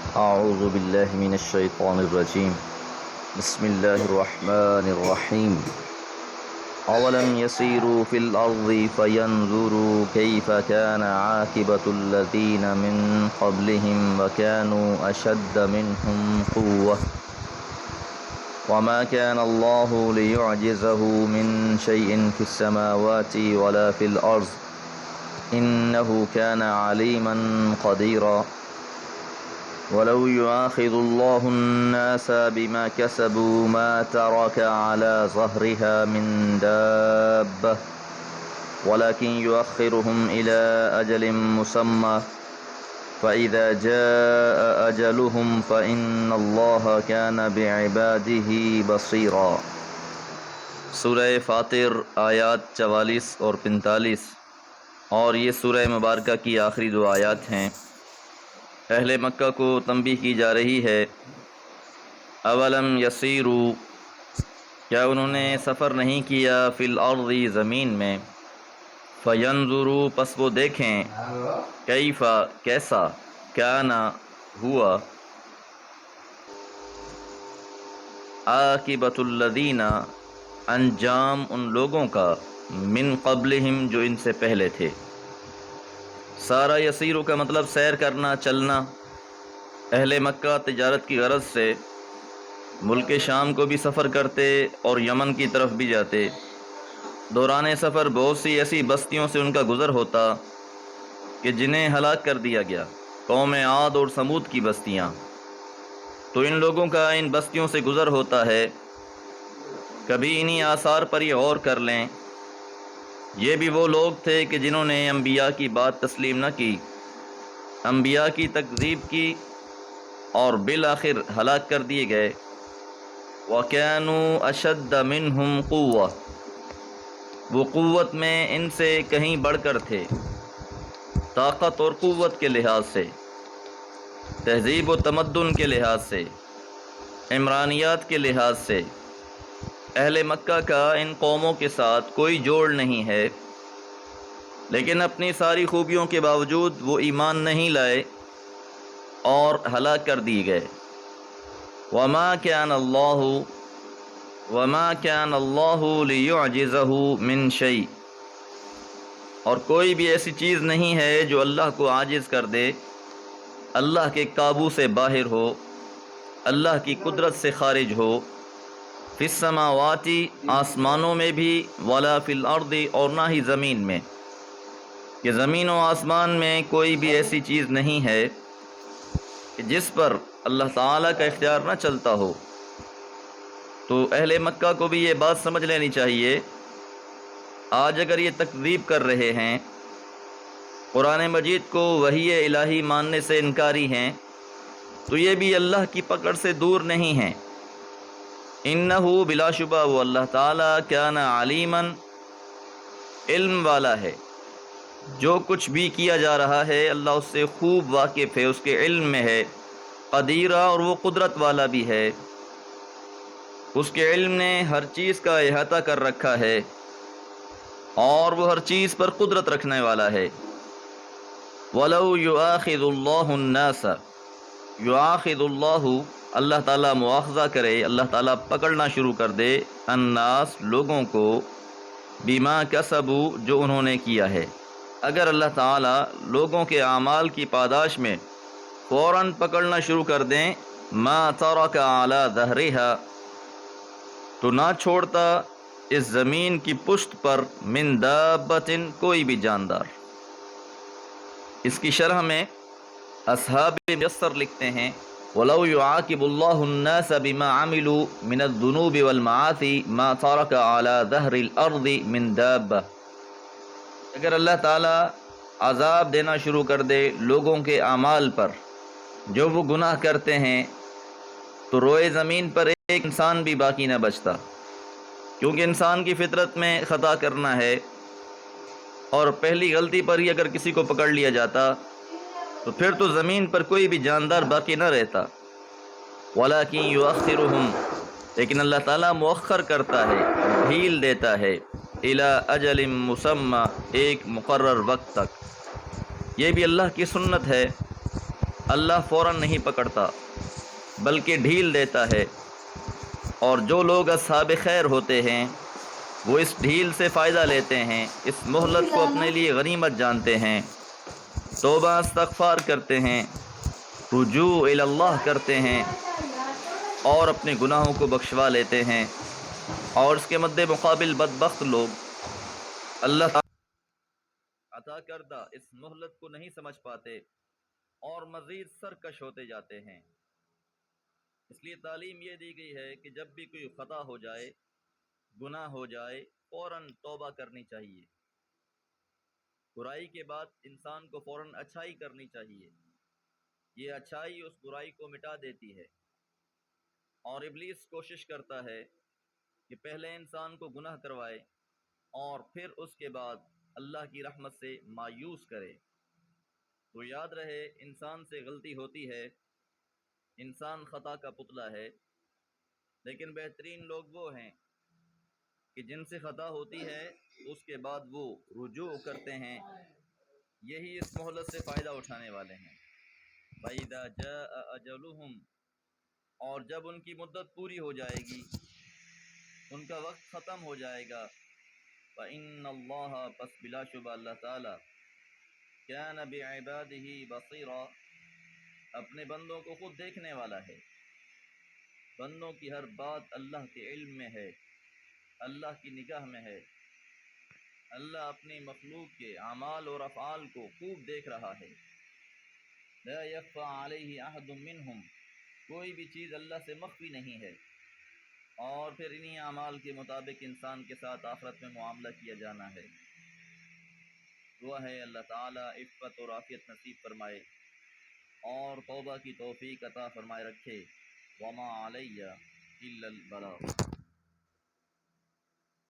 أعوذ بالله من الشيطان الرجيم. بسم الله الرحمن الرحيم. أولم يسيروا في الأرض فينظروا كيف كان عاقبة الذين من قبلهم وكانوا أشد منهم قوة وما كان الله ليعجزه من شيء في السماوات ولا في الأرض إنه كان عليما قديرا. ولو يؤاخذ الله الناس بما كسبوا ما ترك على ظهرها من دابة ولكن يؤخرهم إلى أجل مسمى فإذا جاء أجلهم فإن الله كان بعباده بصيرا. سورہ فاطر آیات 44 اور 45 اور یہ سورہ مبارکہ کی آخری دو آیات ہیں. اہل مکہ کو تنبیہ کی جا رہی ہے. اولم یسیرو، کیا انہوں نے سفر نہیں کیا، فی الارض زمین میں، فینظرو پس وہ دیکھیں، کیفا کیسا، کانا ہوا، عاقبۃ الذین انجام ان لوگوں کا، من قبلہم جو ان سے پہلے تھے. سارا یسیرو کا مطلب سیر کرنا، چلنا. اہل مکہ تجارت کی غرض سے ملک شام کو بھی سفر کرتے اور یمن کی طرف بھی جاتے. دوران سفر بہت سی ایسی بستیوں سے ان کا گزر ہوتا کہ جنہیں ہلاک کر دیا گیا، قوم عاد اور سمود کی بستیاں. تو ان لوگوں کا ان بستیوں سے گزر ہوتا ہے. کبھی انہی آثار پر یہ غور کر لیں، یہ بھی وہ لوگ تھے کہ جنہوں نے انبیاء کی بات تسلیم نہ کی، انبیاء کی تکذیب کی اور بالآخر ہلاک کر دیے گئے. وَكَانُوا أَشَدَّ مِنْهُمْ قُوَّةً، وہ قوت میں ان سے کہیں بڑھ کر تھے، طاقت اور قوت کے لحاظ سے، تہذیب و تمدن کے لحاظ سے، عمرانیات کے لحاظ سے. اہل مکہ کا ان قوموں کے ساتھ کوئی جوڑ نہیں ہے، لیکن اپنی ساری خوبیوں کے باوجود وہ ایمان نہیں لائے اور ہلاک کر دیے گئے. وما كان اللہ لیعجزہ من شیء، اور کوئی بھی ایسی چیز نہیں ہے جو اللہ کو عاجز کر دے، اللہ کے قابو سے باہر ہو، اللہ کی قدرت سے خارج ہو. فی السماوات، آسمانوں میں بھی، ولا فی الارض، اور نہ ہی زمین میں. کہ زمین و آسمان میں کوئی بھی ایسی چیز نہیں ہے کہ جس پر اللہ تعالیٰ کا اختیار نہ چلتا ہو. تو اہل مکہ کو بھی یہ بات سمجھ لینی چاہیے. آج اگر یہ تکذیب کر رہے ہیں، قرآن مجید کو وحی الہی ماننے سے انکاری ہیں، تو یہ بھی اللہ کی پکڑ سے دور نہیں ہیں. انہو، بلا شبہ وہ اللہ تعالیٰ، کان علیماً، علم والا ہے. جو کچھ بھی کیا جا رہا ہے اللہ اس سے خوب واقف ہے، اس کے علم میں ہے. قدیرہ، اور وہ قدرت والا بھی ہے، اس کے علم نے ہر چیز کا احاطہ کر رکھا ہے اور وہ ہر چیز پر قدرت رکھنے والا ہے. وَلَوْ يُؤَاخِذُ اللَّهُ النَّاسَ، یؤاخذ اللہ، اللہ تعالیٰ مواخذہ کرے، اللہ تعالیٰ پکڑنا شروع کر دے، الناس، لوگوں کو، بما کسبوا، جو انہوں نے کیا ہے. اگر اللہ تعالیٰ لوگوں کے اعمال کی پاداش میں فوراً پکڑنا شروع کر دیں، ما ترک علی ظہرہا، تو نہ چھوڑتا اس زمین کی پشت پر، من دابۃ، کوئی بھی جاندار. اس کی شرح میں اصحاب میسر لکھتے ہیں، وَلَوْ يُعَاقِبُ اللَّهُ النَّاسَ بِمَا عَمِلُوا مِنَ الذُّنُوبِ وَالْمَعَاصِي مَا تَرَكَ عَلَى ظَهْرِ الْأَرْضِ مِنْ دَابَّةٍ، اگر اللہ تعالیٰ عذاب دینا شروع کر دے لوگوں کے اعمال پر جو وہ گناہ کرتے ہیں، تو روئے زمین پر ایک انسان بھی باقی نہ بچتا. کیونکہ انسان کی فطرت میں خطا کرنا ہے، اور پہلی غلطی پر ہی اگر کسی کو پکڑ لیا جاتا تو پھر تو زمین پر کوئی بھی جاندار باقی نہ رہتا. وَلَكِنْ يُؤَخِّرُهُمْ، لیکن اللہ تعالیٰ مؤخر کرتا ہے، ڈھیل دیتا ہے، إِلَىٰ أَجَلٍ مُّسَمَّى، ایک مقرر وقت تک. یہ بھی اللہ کی سنت ہے اللہ فوراً نہیں پکڑتا بلکہ ڈھیل دیتا ہے، اور جو لوگ اصحاب خیر ہوتے ہیں وہ اس ڈھیل سے فائدہ لیتے ہیں، اس مہلت کو اپنے لیے غنیمت جانتے ہیں، توبہ استغفار کرتے ہیں، رجوع الی اللہ کرتے ہیں اور اپنے گناہوں کو بخشوا لیتے ہیں۔ اور اس کے مد مقابل بدبخت لوگ اللہ تعالیٰ عطا کردہ اس مہلت کو نہیں سمجھ پاتے اور مزید سرکش ہوتے جاتے ہیں۔ اس لیے تعلیم یہ دی گئی ہے کہ جب بھی کوئی خطا ہو جائے، گناہ ہو جائے، فوراً توبہ کرنی چاہیے۔ برائی کے بعد انسان کو فوراً اچھائی کرنی چاہیے، یہ اچھائی اس برائی کو مٹا دیتی ہے۔ اور ابلیس کوشش کرتا ہے کہ پہلے انسان کو گناہ کروائے اور پھر اس کے بعد اللہ کی رحمت سے مایوس کرے۔ تو یاد رہے، انسان سے غلطی ہوتی ہے، انسان خطا کا پتلا ہے، لیکن بہترین لوگ وہ ہیں کہ جن سے خطا ہوتی ہے اس کے بعد وہ رجوع کرتے ہیں، یہی اس مہلت سے فائدہ اٹھانے والے ہیں۔ فَإِذَا جَاءَ أَجَلُهُمْ، اور جب ان کی مدت پوری ہو جائے گی، ان کا وقت ختم ہو جائے گا، فَإِنَّ اللَّهَ، پس بلا شبہ اللہ تعالی، كَانَ بِعِبَادِهِ بَصِيرًا، اپنے بندوں کو خود دیکھنے والا ہے۔ بندوں کی ہر بات اللہ کے علم میں ہے، اللہ کی نگاہ میں ہے۔ اللہ اپنی مخلوق کے اعمال اور افعال کو خوب دیکھ رہا ہے۔ لا يخفى عليه احد منهم، کوئی بھی چیز اللہ سے مخفی نہیں ہے۔ اور پھر انہی اعمال کے مطابق انسان کے ساتھ آخرت میں معاملہ کیا جانا ہے۔ دعا ہے اللہ تعالیٰ عفت اور عافیت نصیب فرمائے اور توبہ کی توفیق عطا فرمائے رکھے۔ وما علیہ الا البلاغ۔